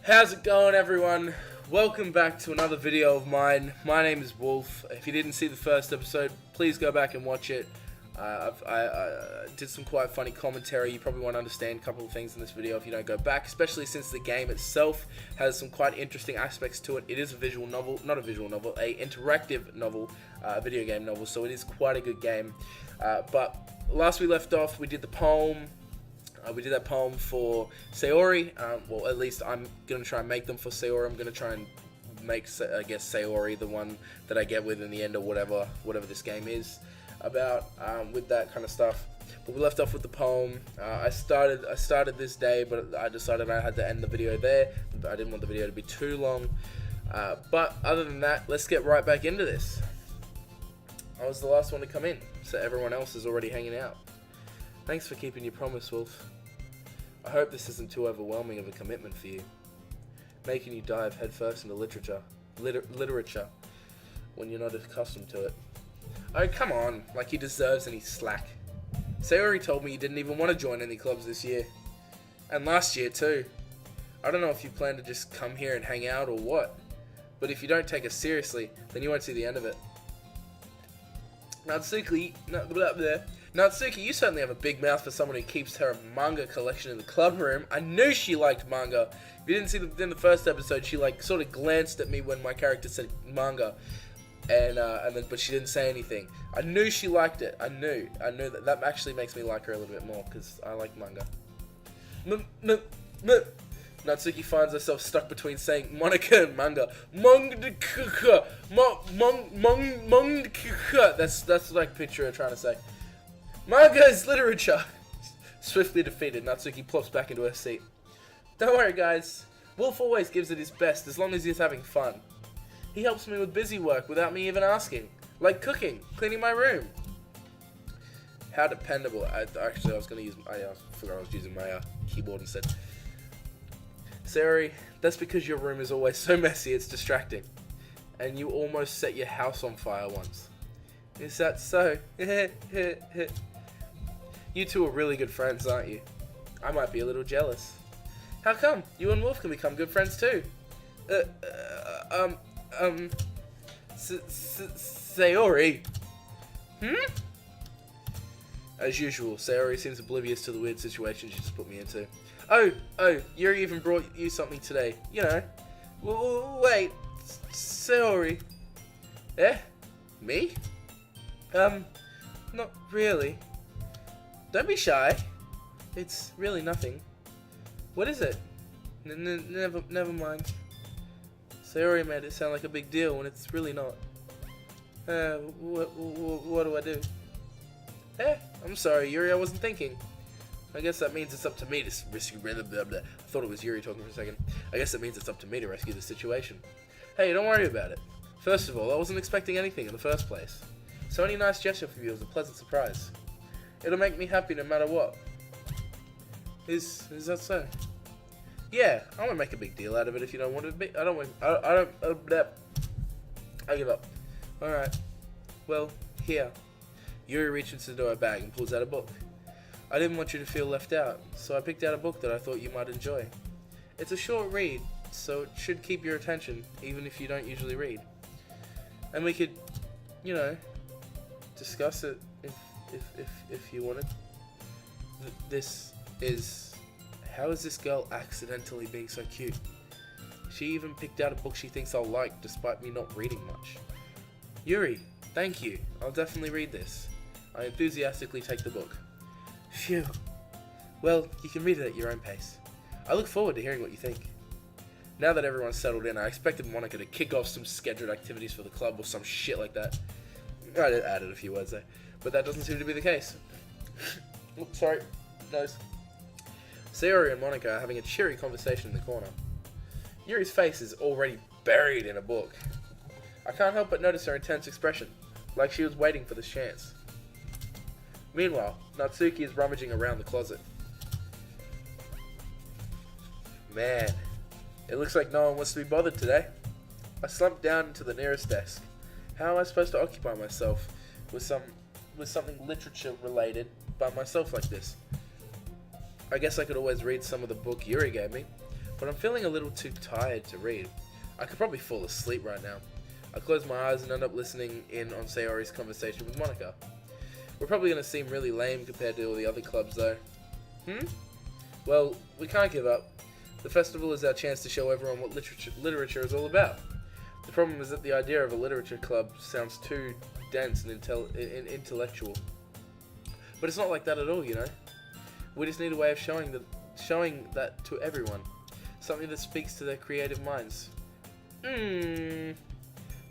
How's it going, everyone? Welcome back to another video of mine. My name is Wolf. If you didn't see the first episode, please go back and watch it. I did some quite funny commentary. You probably won't understand a couple of things in this video if you don't go back, especially since the game itself has some quite interesting aspects to it. It is a visual novel, not a visual novel, a interactive novel, video game novel, so it is quite a good game. But last we left off, we did the poem. We did that poem for Sayori. Well, at least I'm going to try and make them for Sayori. I'm going to try and make, I guess, Sayori the one that I get with in the end, or whatever this game is about, with that kind of stuff. But we left off with the poem. I started this day, but I decided I had to end the video there. I didn't want the video to be too long. But other than that, let's get right back into this. I was the last one to come in, so everyone else is already hanging out. Thanks for keeping your promise, Wolf. I hope this isn't too overwhelming of a commitment for you, making you dive headfirst into literature when you're not accustomed to it. Oh, come on, like he deserves any slack. Sayori told me you didn't even want to join any clubs this year. And last year, too. I don't know if you plan to just come here and hang out or what, but if you don't take us seriously, then you won't see the end of it. Natsuki, you certainly have a big mouth for someone who keeps her manga collection in the club room. I knew she liked manga. If you didn't see in the first episode, she like sort of glanced at me when my character said manga, but she didn't say anything. I knew she liked it. I knew that actually makes me like her a little bit more because I like manga. Natsuki finds herself stuck between saying Monika and manga. That's like picture her trying to say. Manga is literature. Swiftly defeated, Natsuki plops back into her seat. Don't worry, guys. Wolf always gives it his best as long as he's having fun. He helps me with busy work without me even asking, like cooking, cleaning my room. How dependable. I forgot I was using my keyboard instead. Sayori, that's because your room is always so messy it's distracting. And you almost set your house on fire once. Is that so? You two are really good friends, aren't you? I might be a little jealous. How come? You and Wolf can become good friends too. Sayori. As usual, Sayori seems oblivious to the weird situation she just put me into. Oh, Yuri even brought you something today. You know. Wait, Sayori. Eh? Me? Not really. Don't be shy. It's really nothing. What is it? Never mind. Sayori made it sound like a big deal when it's really not. What do I do? I'm sorry, Yuri, I wasn't thinking. I guess that means it's up to me to rescue. I thought it was Yuri talking for a second. I guess that means it's up to me to rescue the situation. Hey, don't worry about it. First of all, I wasn't expecting anything in the first place. So any nice gesture from you is a pleasant surprise. It'll make me happy no matter what. Is that so? Yeah, I won't make a big deal out of it if you don't want it to be. I give up. Alright. Well, here. Yuri reaches into her bag and pulls out a book. I didn't want you to feel left out, so I picked out a book that I thought you might enjoy. It's a short read, so it should keep your attention, even if you don't usually read. And we could, you know, discuss it if you wanted. This is... How is this girl accidentally being so cute? She even picked out a book she thinks I'll like, despite me not reading much. Yuri, thank you. I'll definitely read this. I enthusiastically take the book. Phew. Well, you can read it at your own pace. I look forward to hearing what you think. Now that everyone's settled in, I expected Monika to kick off some scheduled activities for the club or some shit like that. I added a few words there, but that doesn't seem to be the case. Oops, sorry. Nose. Sayori and Monika are having a cheery conversation in the corner. Yuri's face is already buried in a book. I can't help but notice her intense expression, like she was waiting for this chance. Meanwhile, Natsuki is rummaging around the closet. Man, it looks like no one wants to be bothered today. I slumped down into the nearest desk. How am I supposed to occupy myself with something literature related by myself like this? I guess I could always read some of the book Yuri gave me. but I'm feeling a little too tired to read. I could probably fall asleep right now. I close my eyes and end up listening in on Sayori's conversation with Monika. We're probably going to seem really lame compared to all the other clubs though. Well, we can't give up. The festival is our chance to show everyone what literature is all about. The problem is that the idea of a literature club sounds too dense and intellectual. But it's not like that at all, you know. We just need a way of showing that to everyone. Something that speaks to their creative minds. That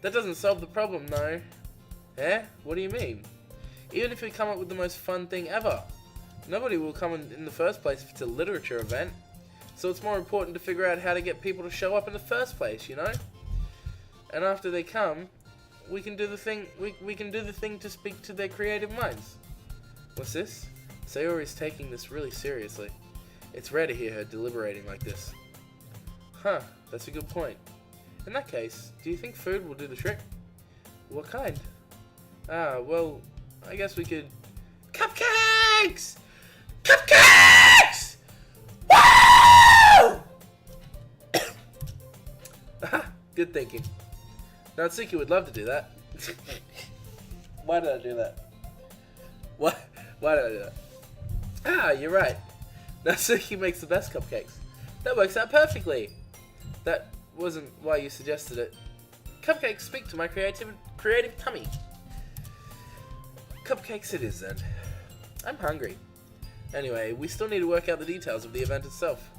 doesn't solve the problem, though. Eh? What do you mean? Even if we come up with the most fun thing ever, nobody will come in the first place if it's a literature event. So it's more important to figure out how to get people to show up in the first place, you know? And after they come, we can do the thing. We can do the thing to speak to their creative minds. What's this? Sayori's taking this really seriously. It's rare to hear her deliberating like this. Huh, that's a good point. In that case, do you think food will do the trick? What kind? Well, I guess we could... Cupcakes! Cupcakes! Woo! Good thinking. Natsuki would love to do that. Why did I do that? What? Why did I do that? You're right. Natsuki makes the best cupcakes. That works out perfectly. That wasn't why you suggested it. Cupcakes speak to my creative tummy. Cupcakes it is then. I'm hungry. Anyway, we still need to work out the details of the event itself.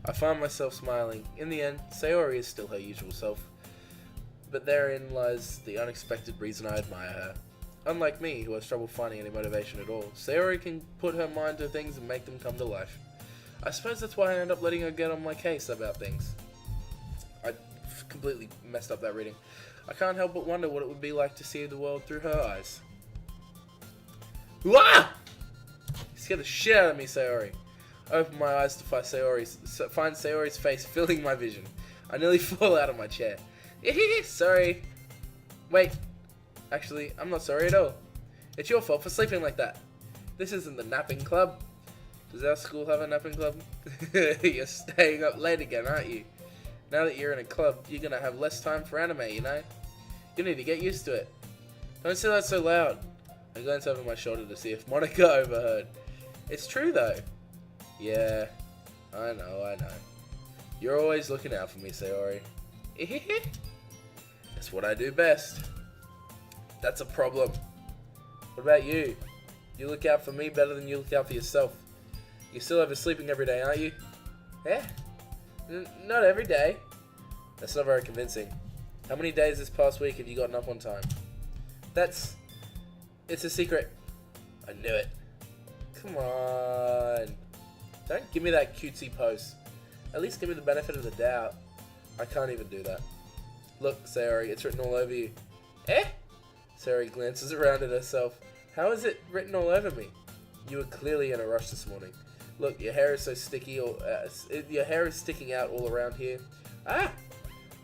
I find myself smiling. In the end, Sayori is still her usual self. But therein lies the unexpected reason I admire her. Unlike me, who has trouble finding any motivation at all, Sayori can put her mind to things and make them come to life. I suppose that's why I end up letting her get on my case about things. I completely messed up that reading. I can't help but wonder what it would be like to see the world through her eyes. Wah! You scared the shit out of me, Sayori. I open my eyes to find Sayori's face filling my vision. I nearly fall out of my chair. Sorry. Wait. Actually, I'm not sorry at all. It's your fault for sleeping like that. This isn't the napping club. Does our school have a napping club? You're staying up late again, aren't you? Now that you're in a club, you're gonna have less time for anime, you know? You need to get used to it. Don't say that so loud. I glance over my shoulder to see if Monika overheard. It's true though. Yeah, I know. You're always looking out for me, Sayori. That's what I do best. That's a problem. What about you? You look out for me better than you look out for yourself. You're still oversleeping every day, aren't you? Yeah? Not every day. That's not very convincing. How many days this past week have you gotten up on time? It's a secret. I knew it. Come on. Don't give me that cutesy pose. At least give me the benefit of the doubt. I can't even do that. Look, Sayori, it's written all over you. Eh? Sayori glances around at herself. How is it written all over me? You were clearly in a rush this morning. Look, your hair is so sticky. Your hair is sticking out all around here. Ah!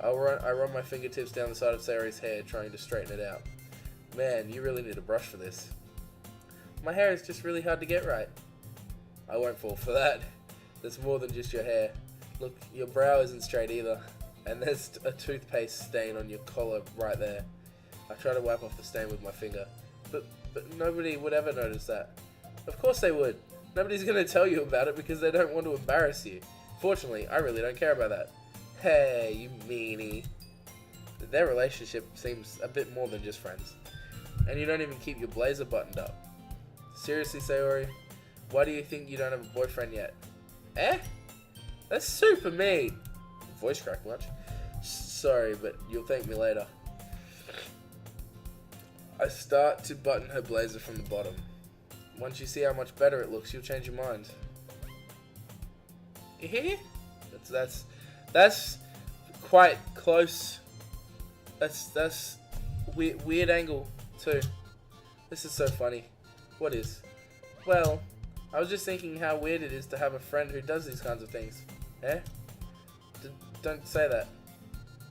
I run my fingertips down the side of Sayori's hair, trying to straighten it out. Man, you really need a brush for this. My hair is just really hard to get right. I won't fall for that. There's more than just your hair. Look, your brow isn't straight either. And there's a toothpaste stain on your collar right there. I try to wipe off the stain with my finger. But nobody would ever notice that. Of course they would. Nobody's going to tell you about it because they don't want to embarrass you. Fortunately, I really don't care about that. Hey, you meanie. Their relationship seems a bit more than just friends. And you don't even keep your blazer buttoned up. Seriously, Sayori? Why do you think you don't have a boyfriend yet? Eh? That's super mean. Voice crack much? Sorry, but you'll thank me later. I start to button her blazer from the bottom. Once you see how much better it looks, you'll change your mind. That's quite close. That's weird angle too. This is so funny. What is? Well, I was just thinking how weird it is to have a friend who does these kinds of things. Eh? Don't say that.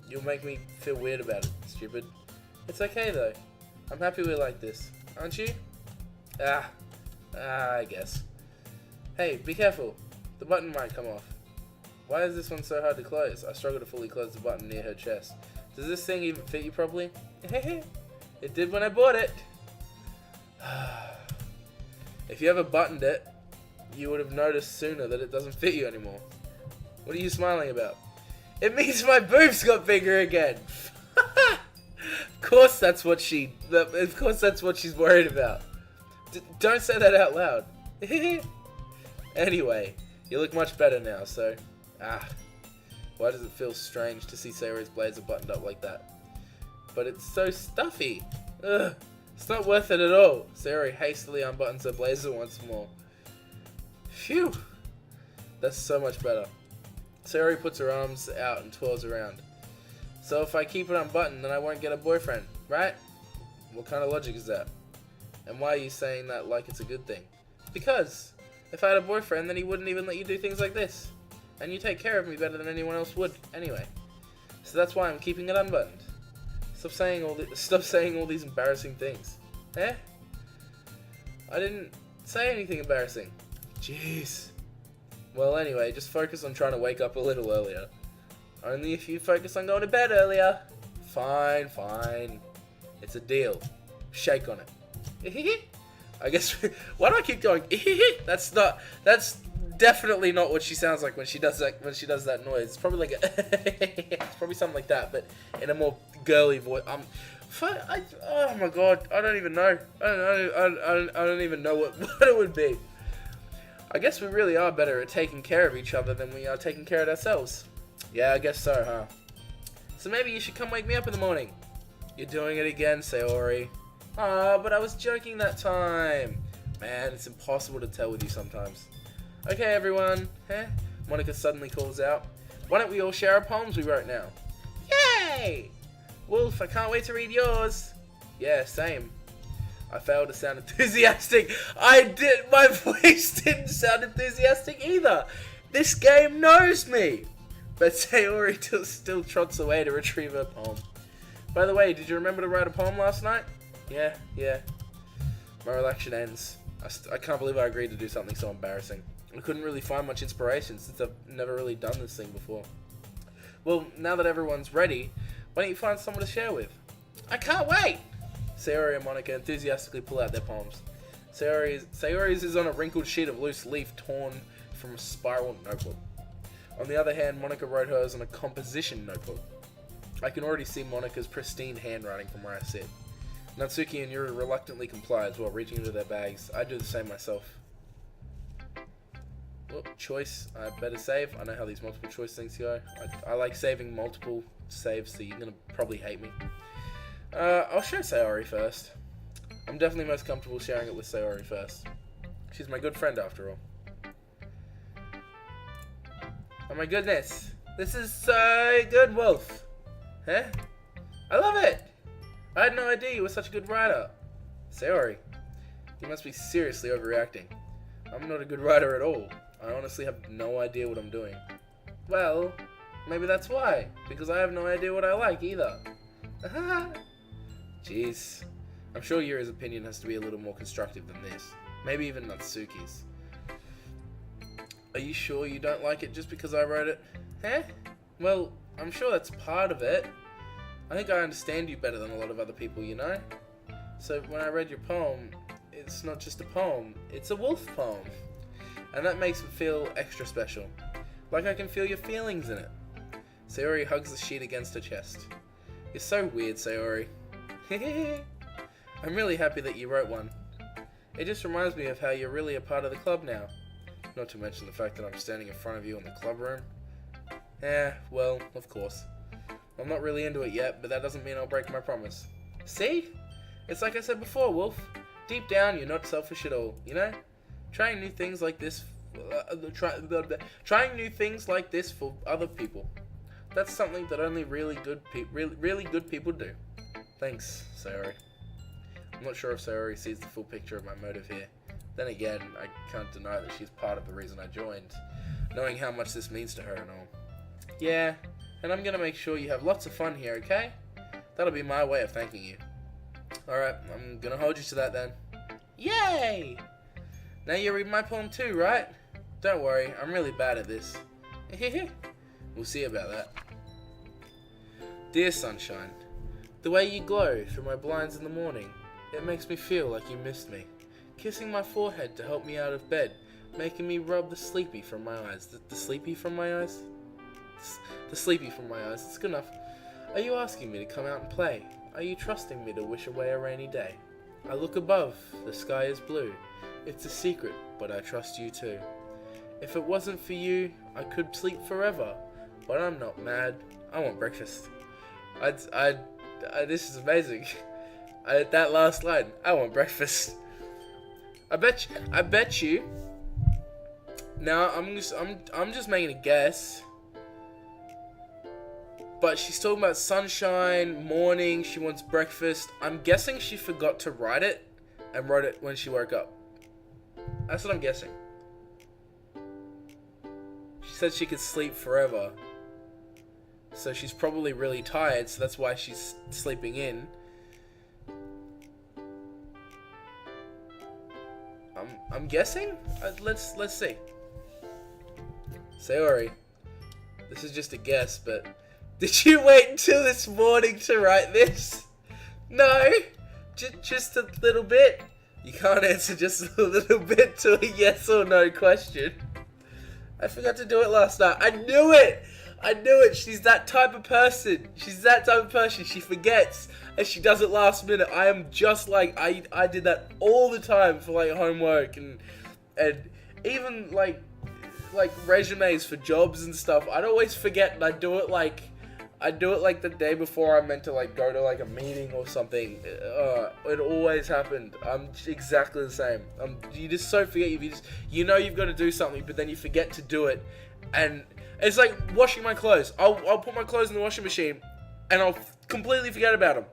You'll make me feel weird about it, stupid. It's okay though. I'm happy we're like this. Aren't you? I guess. Hey, be careful. The button might come off. Why is this one so hard to close? I struggle to fully close the button near her chest. Does this thing even fit you properly? It did when I bought it. If you ever buttoned it, you would have noticed sooner that it doesn't fit you anymore. What are you smiling about? It means my boobs got bigger again. Of course that's what she's worried about. Don't say that out loud. Anyway, you look much better now, so... Why does it feel strange to see Sayori's blazer buttoned up like that? But it's so stuffy. Ugh. It's not worth it at all. Sayori hastily unbuttons her blazer once more. Phew. That's so much better. Sayori puts her arms out and twirls around. So if I keep it unbuttoned, then I won't get a boyfriend, right? What kind of logic is that? And why are you saying that like it's a good thing? Because if I had a boyfriend, then he wouldn't even let you do things like this. And you take care of me better than anyone else would, anyway. So that's why I'm keeping it unbuttoned. Stop saying all these embarrassing things. Eh? I didn't say anything embarrassing. Jeez. Well, anyway, just focus on trying to wake up a little earlier. Only if you focus on going to bed earlier. Fine, fine. It's a deal. Shake on it. I guess. Why do I keep going? That's definitely not what she sounds like when she does that noise. It's probably like it's probably something like that, but in a more girly voice. Oh my god, I don't even know. I don't even know what it would be. I guess we really are better at taking care of each other than we are taking care of ourselves. Yeah, I guess so, huh? So maybe you should come wake me up in the morning. You're doing it again, Sayori. Ah, but I was joking that time. Man, it's impossible to tell with you sometimes. Okay, everyone. Monika suddenly calls out. Why don't we all share our poems we wrote now? Yay! Wolf, I can't wait to read yours. Yeah, same. I failed to sound enthusiastic. My voice didn't sound enthusiastic either. This game knows me. But Sayori still trots away to retrieve her poem. By the way, did you remember to write a poem last night? Yeah. My relaxation ends. I can't believe I agreed to do something so embarrassing. I couldn't really find much inspiration since I've never really done this thing before. Well, now that everyone's ready, why don't you find someone to share with? I can't wait! Sayori and Monika enthusiastically pull out their poems. Sayori's is on a wrinkled sheet of loose leaf torn from a spiral notebook. On the other hand, Monika wrote hers on a composition notebook. I can already see Monika's pristine handwriting from where I sit. Natsuki and Yuri reluctantly comply as well, reaching into their bags. I do the same myself. Well, choice. I better save. I know how these multiple choice things go. I like saving multiple saves, so you're going to probably hate me. I'll show Sayori first. I'm definitely most comfortable sharing it with Sayori first. She's my good friend after all. Oh my goodness. This is so good, Wolf. I love it. I had no idea you were such a good writer. Sayori, you must be seriously overreacting. I'm not a good writer at all. I honestly have no idea what I'm doing. Well, maybe that's why. Because I have no idea what I like either. Jeez. I'm sure Yuri's opinion has to be a little more constructive than this. Maybe even Natsuki's. Are you sure you don't like it just because I wrote it? Well, I'm sure that's part of it. I think I understand you better than a lot of other people, you know? So when I read your poem, it's not just a poem, it's a wolf poem. And that makes it feel extra special. Like I can feel your feelings in it. Sayori hugs the sheet against her chest. You're so weird, Sayori. I'm really happy that you wrote one. It just reminds me of how you're really a part of the club now. Not to mention the fact that I'm standing in front of you in the club room. Well, of course. I'm not really into it yet, but that doesn't mean I'll break my promise. See? It's like I said before, Wolf. Deep down, you're not selfish at all, you know? Trying new things like this for other people. That's something that only really good people do. Thanks, Sayori. I'm not sure if Sayori sees the full picture of my motive here. Then again, I can't deny that she's part of the reason I joined, knowing how much this means to her and all. Yeah, and I'm gonna make sure you have lots of fun here, okay? That'll be my way of thanking you. Alright, I'm gonna hold you to that then. Yay! Now you read my poem too, right? Don't worry, I'm really bad at this. We'll see about that. Dear sunshine, the way you glow through my blinds in the morning, it makes me feel like you missed me. Kissing my forehead to help me out of bed, making me rub the sleepy from my eyes. The sleepy from my eyes? The sleepy from my eyes, it's good enough. Are you asking me to come out and play? Are you trusting me to wish away a rainy day? I look above, the sky is blue. It's a secret, but I trust you too. If it wasn't for you, I could sleep forever, but I'm not mad. I want breakfast. This is amazing. That last line, I want breakfast. I bet you. Now I'm just making a guess. But she's talking about sunshine, morning, she wants breakfast. I'm guessing she forgot to write it and wrote it when she woke up. That's what I'm guessing. She said she could sleep forever. So she's probably really tired, so that's why she's sleeping in. I'm guessing? Let's see. Sayori, this is just a guess, but did you wait until this morning to write this? No, just a little bit. You can't answer just a little bit to a yes or no question. I forgot to do it last night. I knew it. She's that type of person. She forgets and she does it last minute. I am just like, I did that all the time for like homework and even like resumes for jobs and stuff. I'd always forget and I'd do it like the day before I meant to like go to like a meeting or something. It always happened. I'm exactly the same. You just so forget. You know you've got to do something, but then you forget to do it. And it's like washing my clothes. I'll put my clothes in the washing machine, and I'll completely forget about them.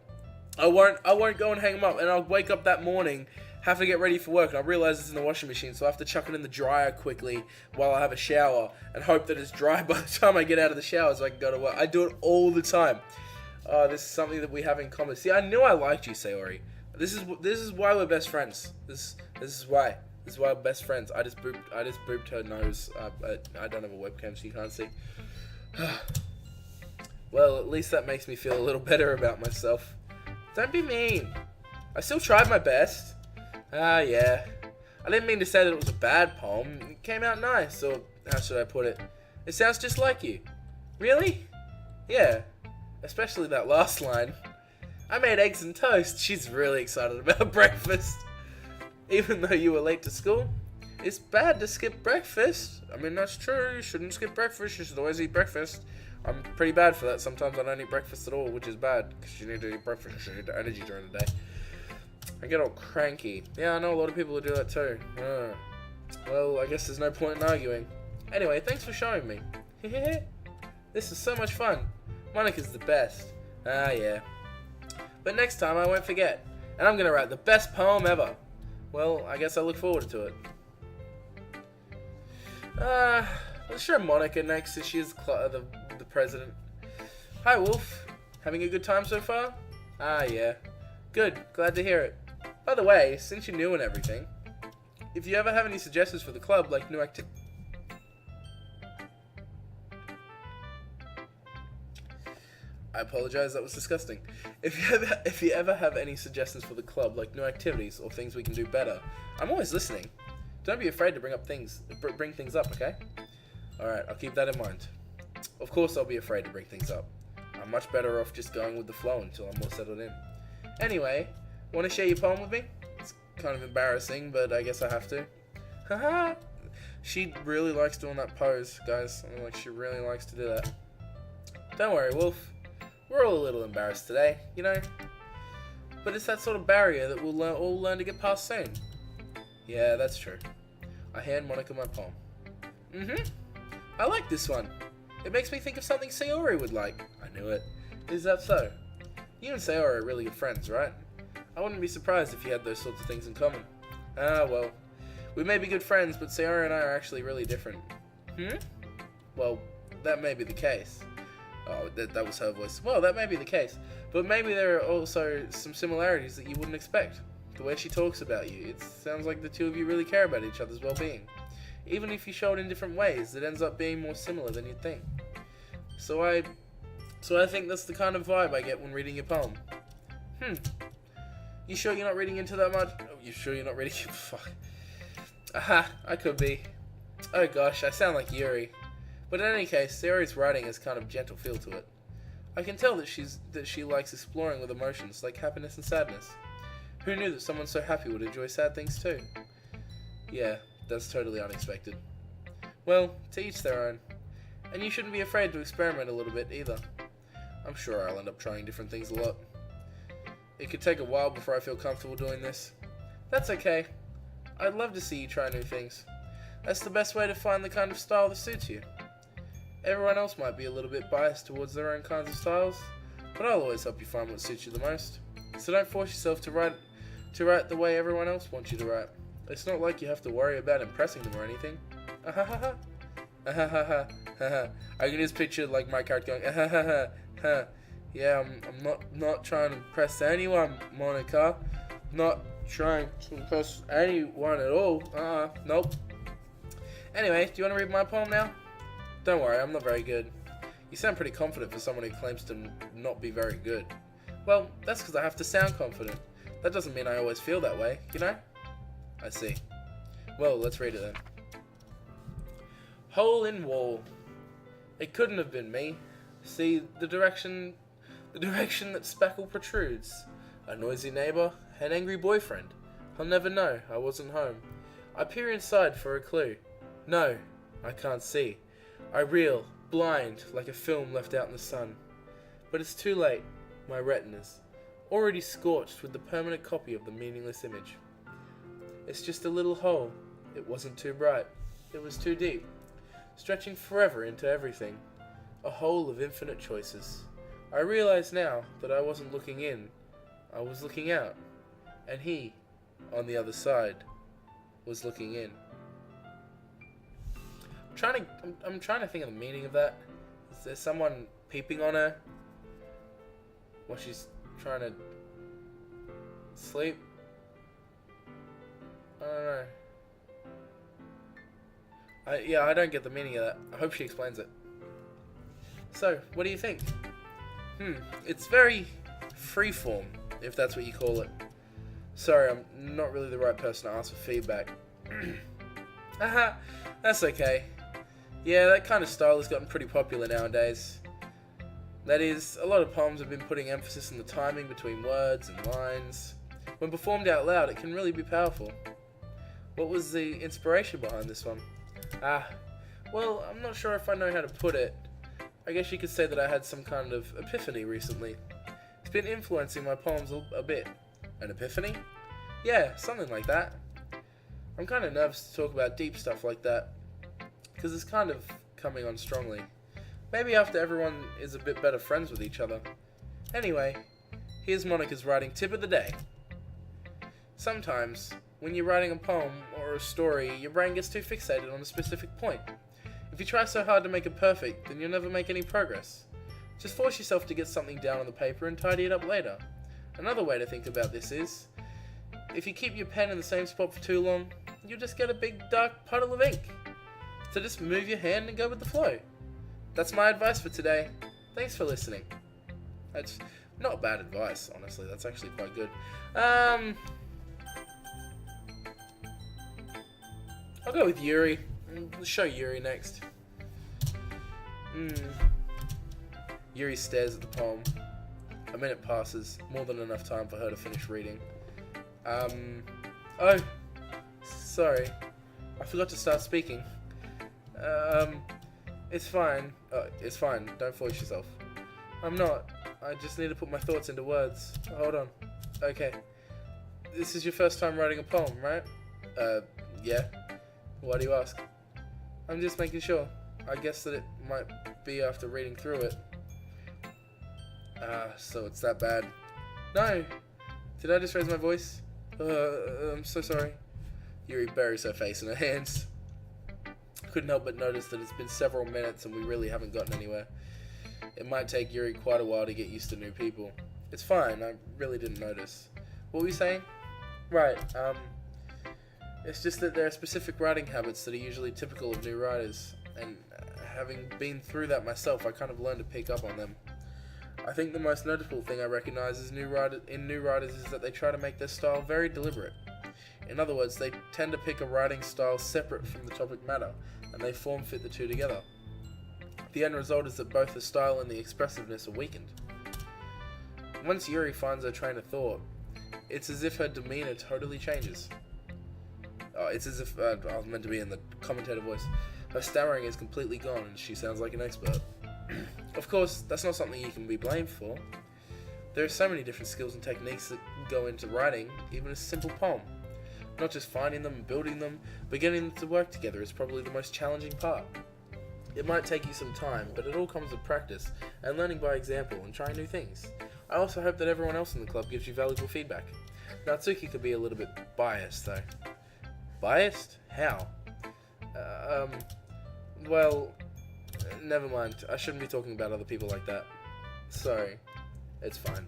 I won't go and hang them up, and I'll wake up that morning, have to get ready for work, and I realize it's in the washing machine, so I have to chuck it in the dryer quickly while I have a shower, and hope that it's dry by the time I get out of the shower so I can go to work. I do it all the time. This is something that we have in common. See, I knew I liked you, Sayori. This is why we're best friends. This is why. This is why we're best friends. I just booped her nose. I don't have a webcam, so you can't see. Well, at least that makes me feel a little better about myself. Don't be mean. I still tried my best. Yeah. I didn't mean to say that it was a bad poem. It came out nice, or how should I put it? It sounds just like you. Really? Yeah. Especially that last line. I made eggs and toast. She's really excited about breakfast. Even though you were late to school. It's bad to skip breakfast. I mean, that's true. You shouldn't skip breakfast. You should always eat breakfast. I'm pretty bad for that. Sometimes I don't eat breakfast at all, which is bad. Because you need to eat breakfast. You need the energy during the day. I get all cranky. Yeah, I know a lot of people who do that too. Well, I guess there's no point in arguing. Anyway, thanks for showing me. This is so much fun. Monika's the best. Yeah. But next time I won't forget. And I'm going to write the best poem ever. Well, I guess I look forward to it. Let's show Monika next since she is the president. Hi, Wolf. Having a good time so far? Yeah. Good. Glad to hear it. By the way, since you're new and everything, if you ever have any suggestions for the club, like new activities... I apologize, that was disgusting. If you ever have any suggestions for the club, like new activities or things we can do better, I'm always listening. Don't be afraid to bring things up, okay? Alright, I'll keep that in mind. Of course I'll be afraid to bring things up. I'm much better off just going with the flow until I'm more settled in. Anyway, want to share your poem with me? It's kind of embarrassing, but I guess I have to. Haha! She really likes doing that pose, guys. I mean, like, she really likes to do that. Don't worry, Wolf. We're all a little embarrassed today, you know? But it's that sort of barrier that we'll all learn to get past soon. Yeah, that's true. I hand Monika my poem. I like this one. It makes me think of something Sayori would like. I knew it. Is that so? You and Sayori are really good friends, right? I wouldn't be surprised if you had those sorts of things in common. Well. We may be good friends, but Sayori and I are actually really different. Well, that may be the case. Oh, that was her voice. Well, that may be the case. But maybe there are also some similarities that you wouldn't expect. The way she talks about you, it sounds like the two of you really care about each other's well-being. Even if you show it in different ways, it ends up being more similar than you'd think. So I think that's the kind of vibe I get when reading your poem. You sure you're not reading into that much? Oh, you sure you're not reading? Fuck. Aha, I could be. Oh gosh, I sound like Yuri. But in any case, Sayori's writing has kind of gentle feel to it. I can tell that she likes exploring with emotions like happiness and sadness. Who knew that someone so happy would enjoy sad things too? Yeah, that's totally unexpected. Well, to each their own. And you shouldn't be afraid to experiment a little bit either. I'm sure I'll end up trying different things a lot. It could take a while before I feel comfortable doing this. That's okay. I'd love to see you try new things. That's the best way to find the kind of style that suits you. Everyone else might be a little bit biased towards their own kinds of styles, but I'll always help you find what suits you the most. So don't force yourself to write the way everyone else wants you to write. It's not like you have to worry about impressing them or anything. Ahahaha. Ahahaha. I can just picture like my character going ahahaha. Yeah, I'm not trying to impress anyone, Monika. Not trying to impress anyone at all. Nope. Anyway, do you want to read my poem now? Don't worry, I'm not very good. You sound pretty confident for someone who claims to not be very good. Well, that's because I have to sound confident. That doesn't mean I always feel that way, you know? I see. Well, let's read it then. Hole in wall. It couldn't have been me. See, the direction that spackle protrudes. A noisy neighbour, an angry boyfriend. I'll never know, I wasn't home. I peer inside for a clue. No, I can't see. I reel, blind, like a film left out in the sun. But it's too late, my retinas, already scorched with the permanent copy of the meaningless image. It's just a little hole. It wasn't too bright. It was too deep, stretching forever into everything. A hole of infinite choices. I realize now that I wasn't looking in. I was looking out. And he, on the other side, was looking in. I'm trying to think of the meaning of that. Is there someone peeping on her while she's trying to sleep? I don't know. I don't get the meaning of that. I hope she explains it. So, what do you think? It's very freeform, if that's what you call it. Sorry, I'm not really the right person to ask for feedback. Haha, that's okay. Yeah, that kind of style has gotten pretty popular nowadays. That is, a lot of poems have been putting emphasis on the timing between words and lines. When performed out loud, it can really be powerful. What was the inspiration behind this one? Well, I'm not sure if I know how to put it. I guess you could say that I had some kind of epiphany recently. It's been influencing my poems a bit. An epiphany? Yeah, something like that. I'm kind of nervous to talk about deep stuff like that, because it's kind of coming on strongly. Maybe after everyone is a bit better friends with each other. Anyway, here's Monika's writing tip of the day. Sometimes, when you're writing a poem or a story, your brain gets too fixated on a specific point. If you try so hard to make it perfect, then you'll never make any progress. Just force yourself to get something down on the paper and tidy it up later. Another way to think about this is, if you keep your pen in the same spot for too long, you'll just get a big dark puddle of ink. So just move your hand and go with the flow. That's my advice for today. Thanks for listening. That's not bad advice, honestly. That's actually quite good. I'll go with Yuri. Let's show Yuri next. Yuri stares at the poem. A minute passes, more than enough time for her to finish reading. Oh, sorry. I forgot to start speaking. It's fine. It's fine. Don't force yourself. I'm not. I just need to put my thoughts into words. Hold on. Okay. This is your first time writing a poem, right? Yeah. Why do you ask? I'm just making sure. I guess that it might be after reading through it. So it's that bad. No! Did I just raise my voice? I'm so sorry. Yuri buries her face in her hands. Couldn't help but notice that it's been several minutes and we really haven't gotten anywhere. It might take Yuri quite a while to get used to new people. It's fine, I really didn't notice. What were you saying? Right, It's just that there are specific writing habits that are usually typical of new writers, and having been through that myself, I kind of learned to pick up on them. I think the most notable thing I recognize in new writers is that they try to make their style very deliberate. In other words, they tend to pick a writing style separate from the topic matter, and they form fit the two together. The end result is that both the style and the expressiveness are weakened. Once Yuri finds her train of thought, it's as if her demeanor totally changes. It's as if, I was meant to be in the commentator voice. Her stammering is completely gone and she sounds like an expert. Of course, that's not something you can be blamed for. There are so many different skills and techniques that go into writing, even a simple poem. Not just finding them and building them, but getting them to work together is probably the most challenging part. It might take you some time, but it all comes with practice and learning by example and trying new things. I also hope that everyone else in the club gives you valuable feedback. Natsuki could be a little bit biased though. Biased? How? Well, never mind. I shouldn't be talking about other people like that. Sorry. It's fine.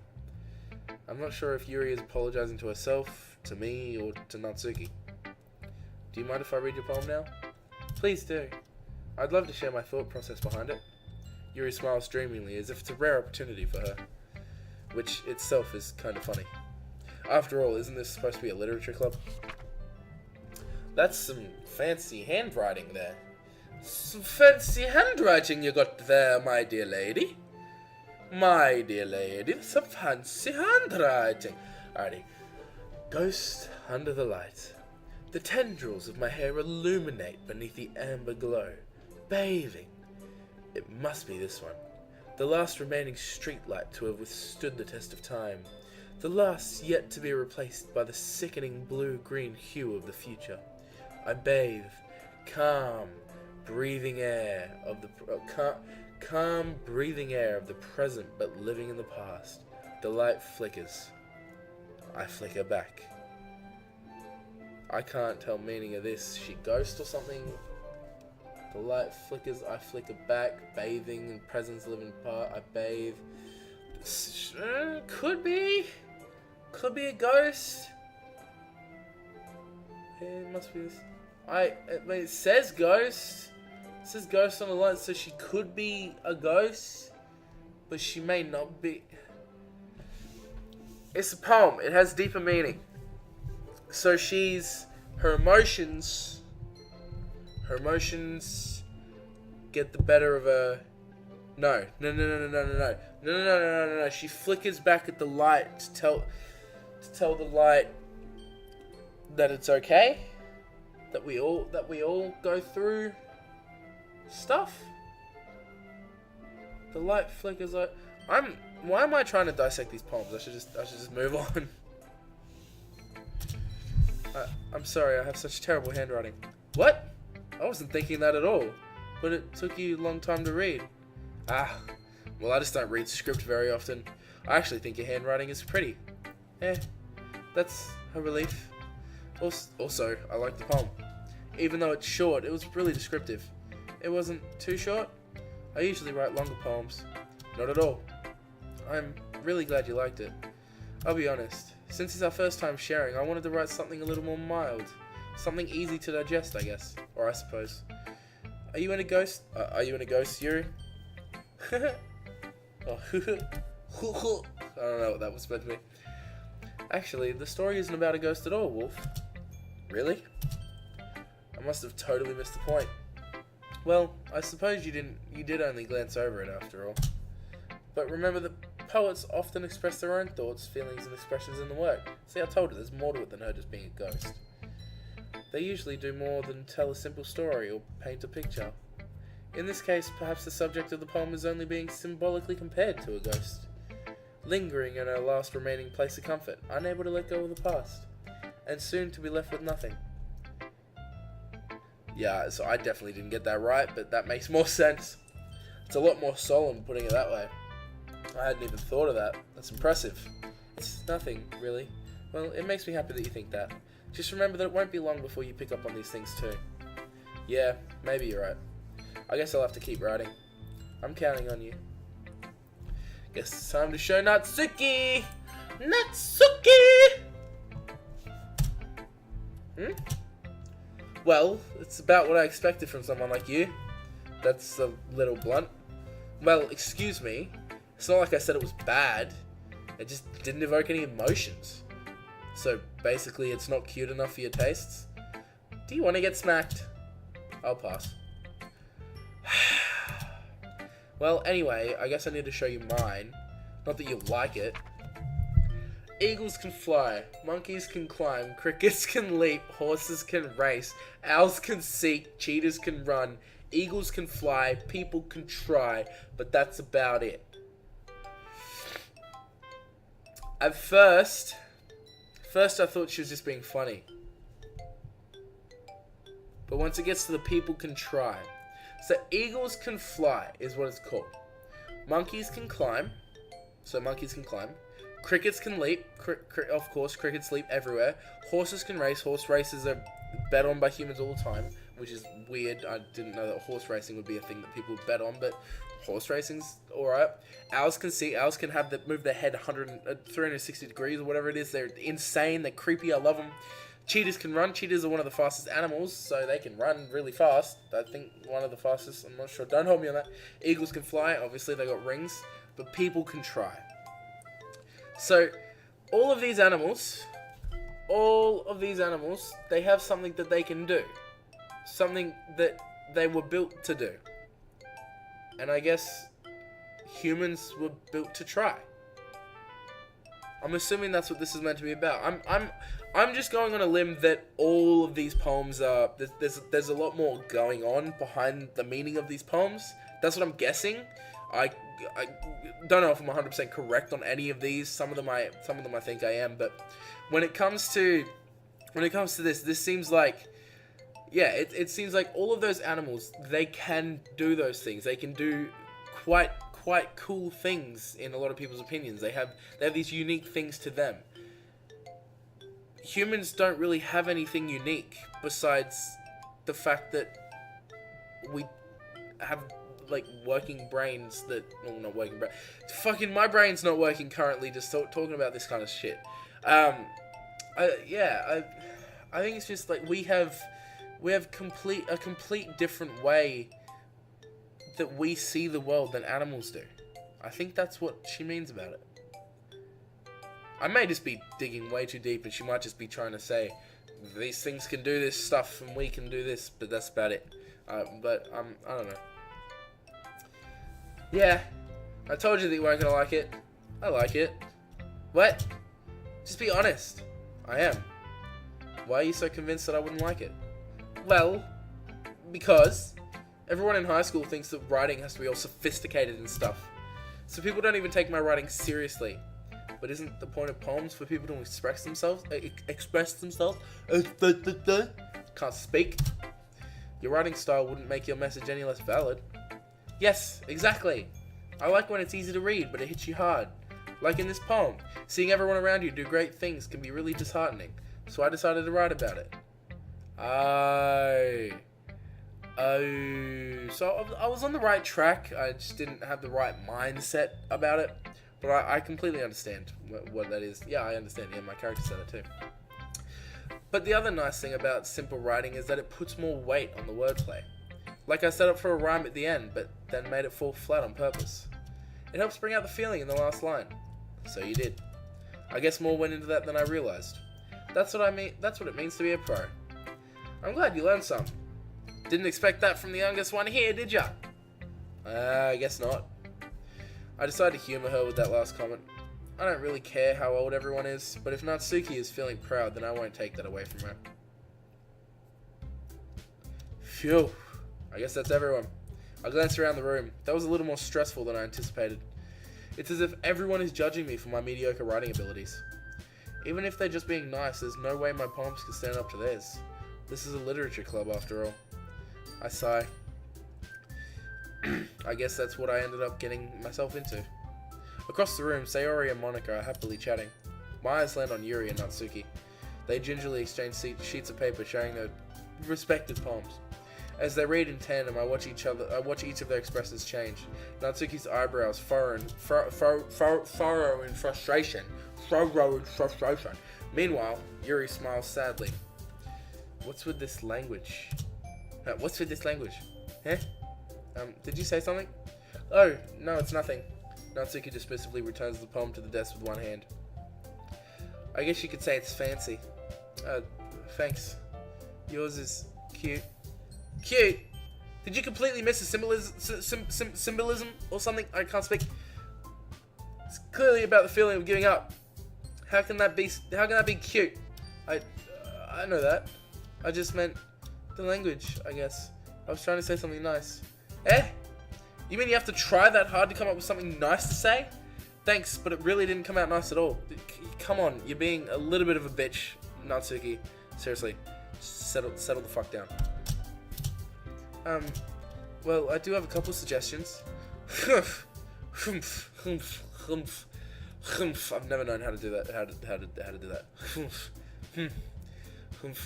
I'm not sure if Yuri is apologizing to herself, to me, or to Natsuki. Do you mind if I read your poem now? Please do. I'd love to share my thought process behind it. Yuri smiles dreamingly, as if it's a rare opportunity for her, which itself is kind of funny. After all, isn't this supposed to be a literature club? That's some fancy handwriting there. Some fancy handwriting you got there, my dear lady. My dear lady, that's some fancy handwriting. Alrighty. Ghost under the light. The tendrils of my hair illuminate beneath the amber glow. Bathing. It must be this one. The last remaining streetlight to have withstood the test of time. The last yet to be replaced by the sickening blue-green hue of the future. I bathe. Calm, breathing air of the calm breathing air of the present, but living in the past. The light flickers. I flicker back. I can't tell meaning of this. She ghost or something? The light flickers. I flicker back. Bathing in presence, living part. I bathe. Could be. Could be a ghost. It must be this. It says ghost. It says ghost on the light, so she could be a ghost, but she may not be. It's a poem. It has deeper meaning. So her emotions get the better of her. No. She flickers back at the light to tell the light that it's okay. That we all go through stuff. The light flickers. Why am I trying to dissect these poems? I should just move on. I'm sorry, I have such terrible handwriting. What? I wasn't thinking that at all. But it took you a long time to read. Well, I just don't read script very often. I actually think your handwriting is pretty. That's a relief. Also, I like the poem. Even though it's short, it was really descriptive. It wasn't too short. I usually write longer poems. Not at all. I'm really glad you liked it. I'll be honest. Since it's our first time sharing, I wanted to write something a little more mild. Something easy to digest, I guess. Or I suppose. Are you in a ghost, Yuri? I don't know what that was meant to be. Actually, the story isn't about a ghost at all, Wolf. Really? I must have totally missed the point. Well, I suppose you did only glance over it after all. But remember that poets often express their own thoughts, feelings, and expressions in the work. See, I told you, there's more to it than her just being a ghost. They usually do more than tell a simple story or paint a picture. In this case, perhaps the subject of the poem is only being symbolically compared to a ghost. Lingering in her last remaining place of comfort, unable to let go of the past, and soon to be left with nothing. Yeah, so I definitely didn't get that right, but that makes more sense. It's a lot more solemn putting it that way. I hadn't even thought of that. That's impressive. It's nothing, really. Well, it makes me happy that you think that. Just remember that it won't be long before you pick up on these things too. Yeah, maybe you're right. I guess I'll have to keep writing. I'm counting on you. Guess it's time to show Natsuki! Natsuki! Well, it's about what I expected from someone like you. That's a little blunt. Well, excuse me. It's not like I said it was bad. It just didn't evoke any emotions. So basically, it's not cute enough for your tastes. Do you want to get smacked? I'll pass. Well, anyway, I guess I need to show you mine. Not that you'll like it. Eagles can fly, monkeys can climb, crickets can leap, horses can race, owls can seek, cheetahs can run, eagles can fly, people can try, but that's about it. At first I thought she was just being funny. But once it gets to the people can try. So eagles can fly is what it's called. Monkeys can climb. So monkeys can climb. Crickets can leap. Of course, crickets leap everywhere. Horses can race. Horse races are bet on by humans all the time, which is weird. I didn't know that horse racing would be a thing that people would bet on, but horse racing's alright. Owls can see. Owls can move their head 360 degrees or whatever it is. They're insane. They're creepy. I love them. Cheetahs can run. Cheetahs are one of the fastest animals, so they can run really fast. I think one of the fastest. I'm not sure. Don't hold me on that. Eagles can fly. Obviously, they got rings. But people can try. So, all of these animals, they have something that they can do. Something that they were built to do. And I guess humans were built to try. I'm assuming that's what this is meant to be about. I'm just going on a limb that all of these poems are... There's a lot more going on behind the meaning of these poems. That's what I'm guessing. I don't know if I'm 100% correct on any of these. Some of them I think I am, but when it comes to this seems like, yeah, it seems like all of those animals, they can do those things. They can do quite cool things in a lot of people's opinions. They have these unique things to them. Humans don't really have anything unique besides the fact that we have like working brains that, well, not working brain. Fucking my brain's not working currently. Just talking about this kind of shit. I think it's just like we have a complete different way that we see the world than animals do. I think that's what she means about it. I may just be digging way too deep, and she might just be trying to say these things can do this stuff and we can do this, but that's about it. I don't know. Yeah, I told you that you weren't gonna like it. I like it. What? Just be honest. I am. Why are you so convinced that I wouldn't like it? Well, because everyone in high school thinks that writing has to be all sophisticated and stuff. So people don't even take my writing seriously. But isn't the point of poems for people to express themselves? Can't speak. Your writing style wouldn't make your message any less valid. Yes, exactly. I like when it's easy to read, but it hits you hard. Like in this poem, seeing everyone around you do great things can be really disheartening. So I decided to write about it. So I was on the right track. I just didn't have the right mindset about it. But I completely understand what that is. Yeah, I understand. Yeah, my character said it too. But the other nice thing about simple writing is that it puts more weight on the wordplay. Like I set up for a rhyme at the end, but then made it fall flat on purpose. It helps bring out the feeling in the last line. So you did. I guess more went into that than I realized. That's what I mean. That's what it means to be a pro. I'm glad you learned some. Didn't expect that from the youngest one here, did ya? I guess not. I decided to humor her with that last comment. I don't really care how old everyone is, but if Natsuki is feeling proud, then I won't take that away from her. Phew. I guess that's everyone. I glanced around the room. That was a little more stressful than I anticipated. It's as if everyone is judging me for my mediocre writing abilities. Even if they're just being nice, there's no way my poems can stand up to theirs. This is a literature club after all. I sigh. I guess that's what I ended up getting myself into. Across the room, Sayori and Monika are happily chatting. My eyes land on Yuri and Natsuki. They gingerly exchange sheets of paper sharing their respective poems. As they read in tandem, I watch each of their expressions change. Natsuki's eyebrows furrow in frustration. Meanwhile, Yuri smiles sadly. What's with this language? What's with this language? Huh? Did you say something? Oh, no, it's nothing. Natsuki dismissively returns the poem to the desk with one hand. I guess you could say it's fancy. Thanks. Yours is cute. Cute? Did you completely miss the symbolism or something? I can't speak. It's clearly about the feeling of giving up. How can that be cute? I know that. I just meant the language, I guess. I was trying to say something nice. Eh? You mean you have to try that hard to come up with something nice to say? Thanks, but it really didn't come out nice at all. Come on, you're being a little bit of a bitch, Natsuki. Seriously, settle the fuck down. Well, I do have a couple of suggestions. I've never known how to do that. How to do that.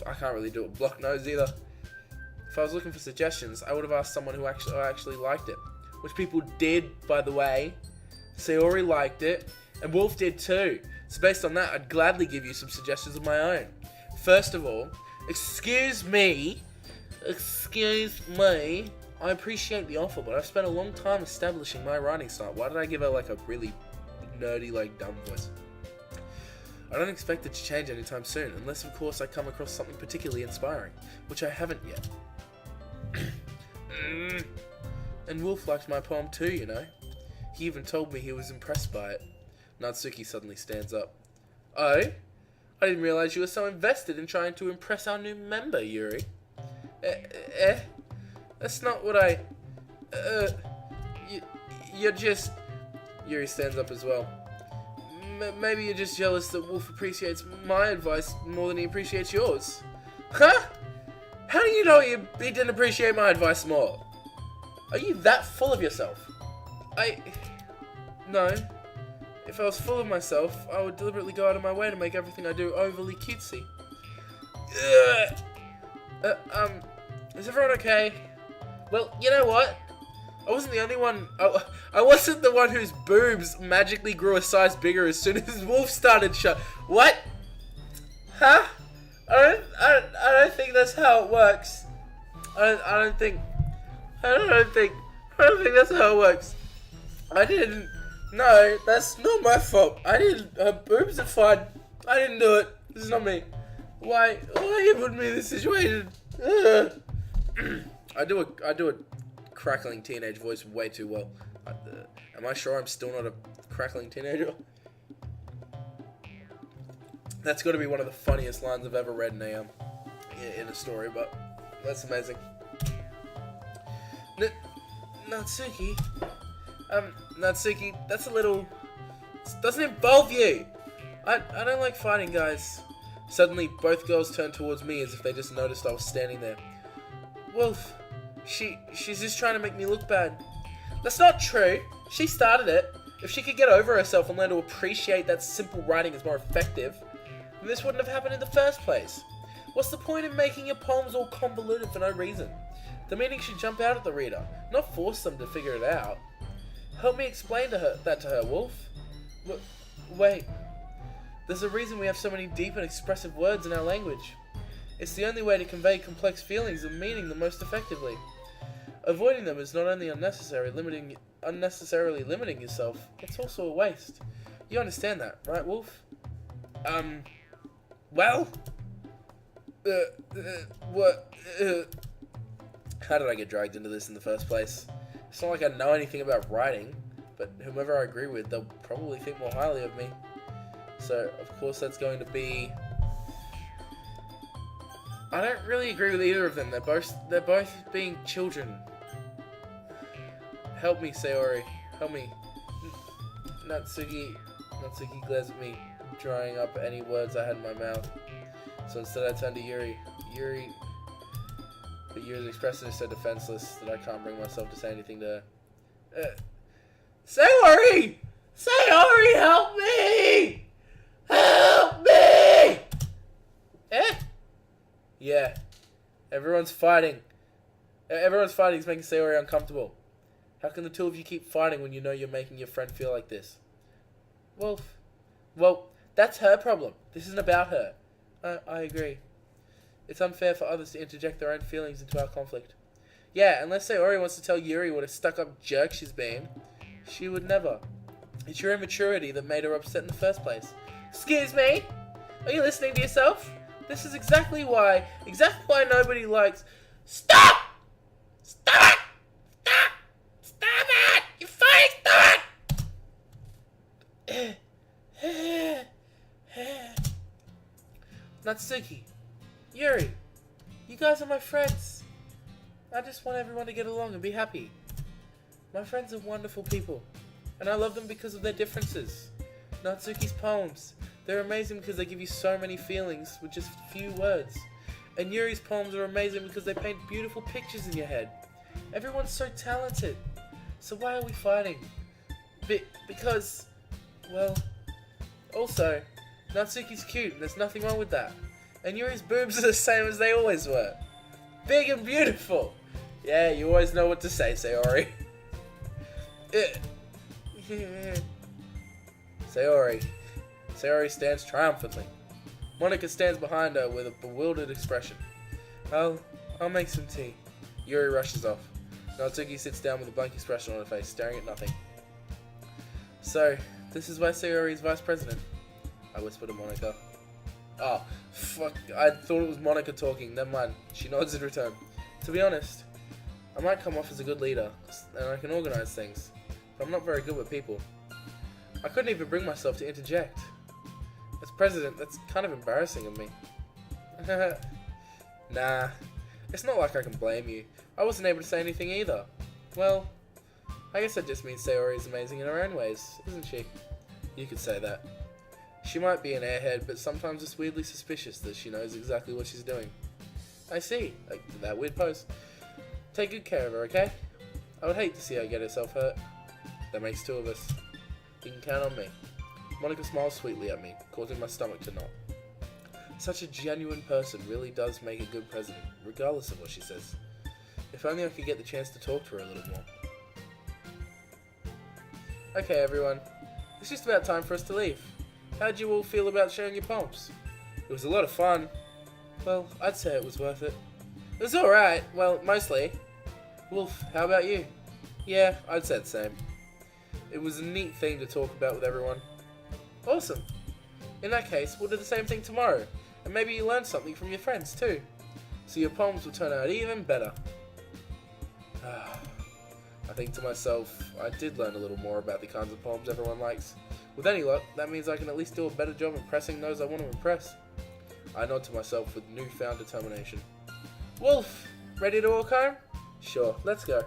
I can't really do it with block nose either. If I was looking for suggestions, I would have asked someone who actually liked it. Which people did, by the way. Sayori liked it, and Wolf did too. So based on that, I'd gladly give you some suggestions of my own. First of all, excuse me, I appreciate the offer, but I've spent a long time establishing my writing style. Why did I give her like a really nerdy, like dumb voice? I don't expect it to change anytime soon, unless of course I come across something particularly inspiring, which I haven't yet. And Wolf liked my poem too, you know. He even told me he was impressed by it. Natsuki suddenly stands up. Oh? I didn't realize you were so invested in trying to impress our new member, Yuri. That's not what I... You're just... Yuri stands up as well. Maybe you're just jealous that Wolf appreciates my advice more than he appreciates yours. Huh? How do you know he didn't appreciate my advice more? Are you that full of yourself? No. If I was full of myself, I would deliberately go out of my way to make everything I do overly cutesy. Is everyone okay? Well, you know what? I wasn't the only one. I wasn't the one whose boobs magically grew a size bigger as soon as Wolf started What? Huh? I don't think that's how it works. I don't think that's how it works. I didn't. No, that's not my fault. I didn't. Her boobs are fine. I didn't do it. This is not me. Why you put me in this situation? I do a crackling teenage voice way too well. Am I sure I'm still not a crackling teenager? That's got to be one of the funniest lines I've ever read in a story, but that's amazing. Natsuki, that's a little... doesn't involve you. I don't like fighting, guys. Suddenly, both girls turned towards me as if they just noticed I was standing there. Wolf, she's just trying to make me look bad. That's not true. She started it. If she could get over herself and learn to appreciate that simple writing is more effective, then this wouldn't have happened in the first place. What's the point in making your poems all convoluted for no reason? The meaning should jump out at the reader, not force them to figure it out. Help me explain that to her, Wolf. Wait. There's a reason we have so many deep and expressive words in our language. It's the only way to convey complex feelings and meaning the most effectively. Avoiding them is not only unnecessarily limiting yourself, it's also a waste. You understand that, right, Wolf? Well? What? How did I get dragged into this in the first place? It's not like I know anything about writing, but whomever I agree with, they'll probably think more highly of me. So, of course, that's going to be... I don't really agree with either of them. They're both being children. Help me, Sayori. Help me. Natsuki glares at me, drying up any words I had in my mouth. So instead I turn to Yuri. But Yuri's expression is so defenseless that I can't bring myself to say anything to her. Sayori! Sayori, help me! Help me! Yeah. Everyone's fighting. Everyone's fighting is making Sayori uncomfortable. How can the two of you keep fighting when you know you're making your friend feel like this? Well, that's her problem. This isn't about her. I agree. It's unfair for others to interject their own feelings into our conflict. Yeah, unless Sayori wants to tell Yuri what a stuck-up jerk she's been, she would never. It's your immaturity that made her upset in the first place. Excuse me? Are you listening to yourself? This is exactly why nobody likes... Stop! Stop it! Stop! Stop it! You're funny! Stop it! Natsuki, Yuri, you guys are my friends. I just want everyone to get along and be happy. My friends are wonderful people, and I love them because of their differences. Natsuki's poems, they're amazing because they give you so many feelings with just a few words. And Yuri's poems are amazing because they paint beautiful pictures in your head. Everyone's so talented. So why are we fighting? Because, well, also, Natsuki's cute and there's nothing wrong with that. And Yuri's boobs are the same as they always were. Big and beautiful. Yeah, you always know what to say, Sayori. Sayori stands triumphantly. Monika stands behind her with a bewildered expression. I'll make some tea. Yuri rushes off. Natsuki sits down with a blank expression on her face, staring at nothing. So, this is why Sayori is vice president, I whisper to Monika. Oh, fuck, I thought it was Monika talking, never mind. She nods in return. To be honest, I might come off as a good leader, and I can organize things, but I'm not very good with people. I couldn't even bring myself to interject. As president, that's kind of embarrassing of me. Nah, it's not like I can blame you. I wasn't able to say anything either. Well, I guess that just means Sayori is amazing in her own ways, isn't she? You could say that. She might be an airhead, but sometimes it's weirdly suspicious that she knows exactly what she's doing. I see, like that weird pose. Take good care of her, okay? I would hate to see her get herself hurt. That makes two of us. You can count on me. Monika smiles sweetly at me, causing my stomach to knot. Such a genuine person really does make a good president, regardless of what she says. If only I could get the chance to talk to her a little more. Okay, everyone. It's just about time for us to leave. How'd you all feel about sharing your poems? It was a lot of fun. Well, I'd say it was worth it. It was alright. Well, mostly. Wolf, how about you? Yeah, I'd say the same. It was a neat thing to talk about with everyone. Awesome. In that case, we'll do the same thing tomorrow. And maybe you learn something from your friends too. So your poems will turn out even better. I think to myself, I did learn a little more about the kinds of poems everyone likes. With any luck, that means I can at least do a better job impressing those I want to impress. I nod to myself with newfound determination. Wolf, ready to walk home? Sure, let's go.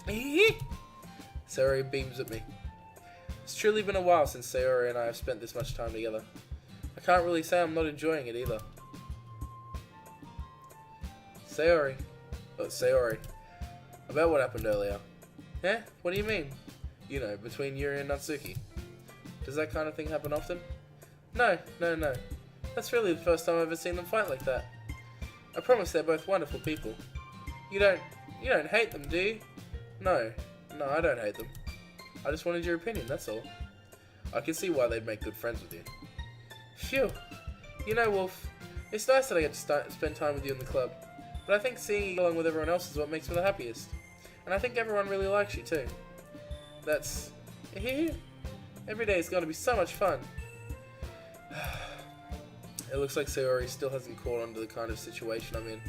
Sayori beams at me. It's truly been a while since Sayori and I have spent this much time together. I can't really say I'm not enjoying it either. Sayori. About what happened earlier. Eh? What do you mean? You know, between Yuri and Natsuki. Does that kind of thing happen often? No. That's really the first time I've ever seen them fight like that. I promise they're both wonderful people. You don't hate them, do you? No, I don't hate them. I just wanted your opinion, that's all. I can see why they'd make good friends with you. Phew. You know, Wolf, it's nice that I get to spend time with you in the club, but I think seeing you along with everyone else is what makes me the happiest. And I think everyone really likes you too. That's... Every day is going to be so much fun. It looks like Sayori still hasn't caught on to the kind of situation I'm in.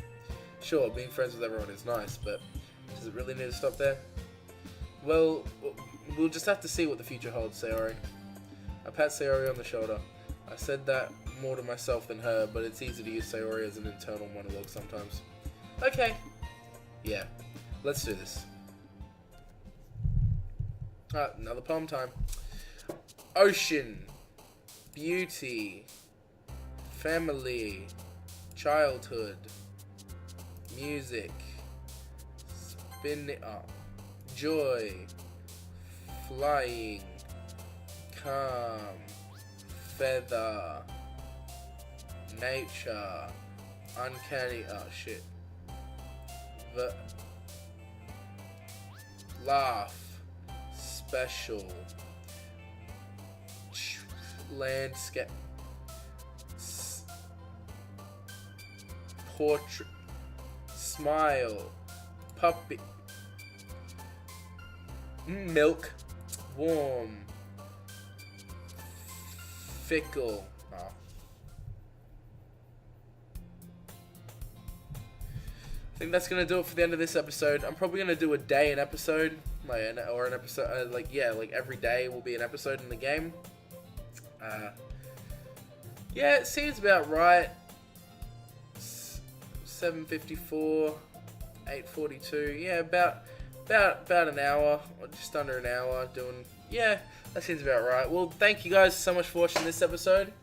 Sure, being friends with everyone is nice, but does it really need to stop there? Well, we'll just have to see what the future holds, Sayori. I pat Sayori on the shoulder. I said that more to myself than her, but it's easy to use Sayori as an internal monologue sometimes. Okay. Yeah, let's do this. Another poem time. Ocean, beauty, family, childhood, music, spinning up, joy, flying, calm, feather, nature, uncanny, laugh, special, landscape, portrait, smile, puppy, milk, warm, fickle. Oh. I think that's gonna do it for the end of this episode. I'm probably gonna do a day an episode, or an episode, like every day will be an episode in the game. Yeah, it seems about right. 7:54, 8:42. Yeah, about an hour, or just under an hour doing. Yeah, that seems about right. Well, thank you guys so much for watching this episode.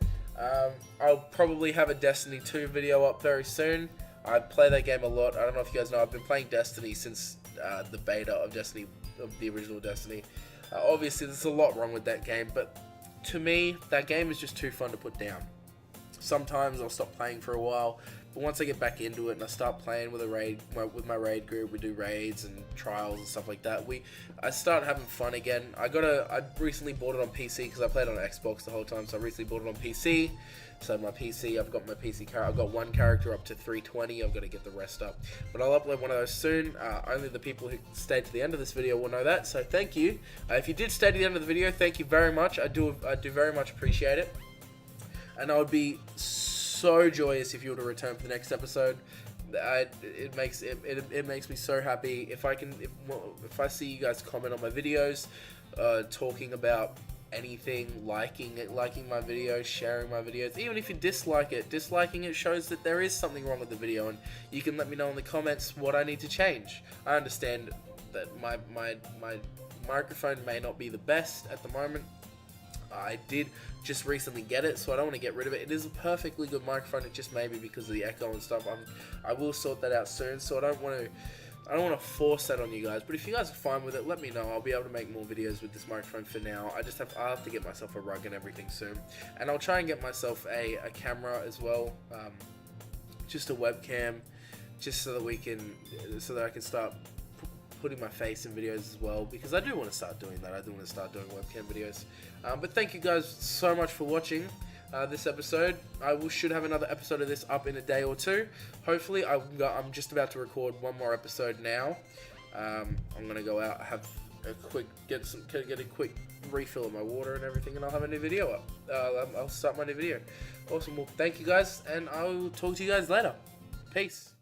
I'll probably have a Destiny 2 video up very soon. I play that game a lot. I don't know if you guys know, I've been playing Destiny since the beta of Destiny, of the original Destiny. Obviously, there's a lot wrong with that game, but to me, that game is just too fun to put down. Sometimes I'll stop playing for a while, but once I get back into it and I start playing with my raid group, we do raids and trials and stuff like that. I start having fun again. I recently bought it on PC because I played on Xbox the whole time, so I recently bought it on PC. So my PC, I've got my PC character. I've got one character up to 320. I've got to get the rest up, but I'll upload one of those soon. Only the people who stayed to the end of this video will know that. So thank you. If you did stay to the end of the video, thank you very much. I do very much appreciate it. And I would be so joyous if you were to return for the next episode. It makes me so happy if I see you guys comment on my videos, talking about anything, liking my videos, sharing my videos. Even if you dislike it, disliking it shows that there is something wrong with the video, and you can let me know in the comments what I need to change. I understand that my microphone may not be the best at the moment. I did just recently get it, so I don't want to get rid of it. It is a perfectly good microphone. It just may be because of the echo and stuff. I will sort that out soon, so I don't want to force that on you guys. But if you guys are fine with it, let me know. I'll be able to make more videos with this microphone for now. I'll have to get myself a rug and everything soon, and I'll try and get myself a camera as well, just a webcam, just so that I can start putting my face in videos as well, because I do want to start doing that. I do want to start doing webcam videos. But thank you guys so much for watching this episode. Should have another episode of this up in a day or two. Hopefully, I'm just about to record one more episode now. I'm gonna go out, have a quick get a quick refill of my water and everything, and I'll have a new video up. I'll start my new video. Awesome. Well, thank you guys, and I will talk to you guys later. Peace.